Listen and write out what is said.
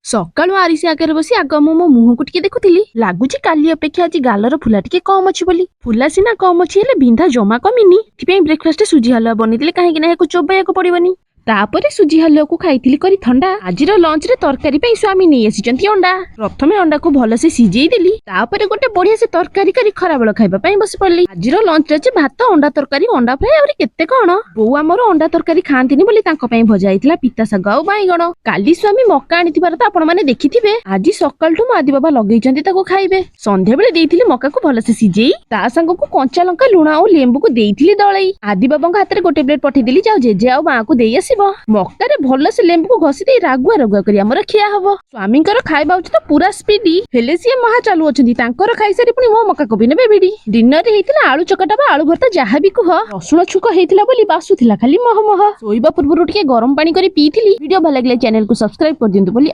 ସକାଳୁ ଆରିସି ଆଗରେ ବସି ଆଗ ମୁଁ ମୋ ମୁହଁକୁ ଟିକେ ଦେଖୁଥିଲି। ଲାଗୁଛି କାଲି ଅପେକ୍ଷା ଆଜି ଗାଲର ଫୁଲା ଟିକେ କମ ଅଛି ବୋଲି। ଫୁଲା ସିନା କମ ଅଛି ହେଲେ ବିନ୍ଧା ଜମା କମିନି। ଏଥିପାଇଁ ବ୍ରେକଫାଷ୍ଟ ସୁଜି ହାଲୁଆ ବନେଇଥିଲି, କାହିଁକି ନା ଏହାକୁ ଚୋବେଇବାକୁ ପଡିବନି। ତାପରେ ସୁଜି ହାଲୁଆକୁ ଖାଇଥିଲି କରି ଥଣ୍ଡା। ଆଜିର ଲଞ୍ଚରେ ତରକାରୀ ପାଇଁ ସ୍ୱାମୀ ନେଇ ଆସିଛନ୍ତି ଅଣ୍ଡା। ପ୍ରଥମେ ଅଣ୍ଡାକୁ ଭଲସେ ସିଝେଇ ଦେଲି, ତାପରେ ଗୋଟେ ବଢିଆ ସେ ତରକାରୀ କରି ଖରାବେଳ ଖାଇବା ପାଇଁ ବସି ପଡିଲି। ଆଜିର ଲଞ୍ଚରେ ଅଛି ଭାତ, ଅଣ୍ଡା ତରକାରୀ, ଅଣ୍ଡା ଫ୍ରାଏ, ଆହୁରି କେତେ କଣ। ବୋଉ ଆମର ଅଣ୍ଡା ତରକାରୀ ଖାଆନ୍ତିନି ବୋଲି ତାଙ୍କ ପାଇଁ ଭଜା ହେଇଥିଲା ପିତା ଶାଗ ଆଉ ବାଇଗଣ। କାଲି ସ୍ୱାମୀ ମକା ଆଣିଥିବାର ତ ଆପଣମାନେ ଦେଖିଥିବେ। ଆଜି ସକାଳଠୁ ମୋ ଆଦି ବାବା ଲଗେଇଛନ୍ତି ତାକୁ ଖାଇବେ। ସନ୍ଧ୍ୟାବେଳେ ଦେଇଥିଲି ମକାକୁ ଭଲସେ ସିଝେଇ, ତା ସାଙ୍ଗକୁ କଞ୍ଚା ଲଙ୍କା, ଲୁଣ ଆଉ ଲେମ୍ବୁକୁ ଦେଇଥିଲି ଦଳେଇ। ଆଦି ବାବାଙ୍କ ହାତରେ ଗୋଟେ ପ୍ଲେଟ ପଠେଇଦେଲି, ଯାଉ ଜେଜେ ଆଉ ମାଆକୁ ଦେଇ ଆସିବ। ମକାରେ ଭଲସେ ଲେମ୍ବୁକୁ ଘଷି ଦେଇ ରାଗୁଆ ରାଗୁଆ କରି ଆମର ଖିଆ ହବ। ସ୍ୱାମୀଙ୍କର ଖାଇବା ହଉଛି ତ ପୁରା ସ୍ପିଡି, ହେଲେ ସିଏ ମହା ଚାଲୁ ଅଛନ୍ତି। ତାଙ୍କର ଖାଇସାରି ପୁଣି ମୋ ମକା କବି ନେବେ ଭିଡି। ଡିନରରେ ହେଇଥିଲା ଆଳୁ ଚକଟା ବା ଆଳୁ ଭର୍ତ୍ତା, ଯାହା ବି କୁହ। ରସୁଣ ଛୁଙ୍କ ହେଇଥିଲା ବୋଲି ବାସୁଥିଲା ଖାଲି ମହ ମହ। ଶୋଇବା ପୂର୍ବରୁ ଟିକେ ଗରମ ପାଣି କରି ପିଇଥିଲି। ଭିଡିଓ ଭଲ ଲାଗିଲେ ଚ୍ୟାନେଲକୁ ସବସ୍କ୍ରାଇବ କରିଦିଅନ୍ତୁ ବୋଲି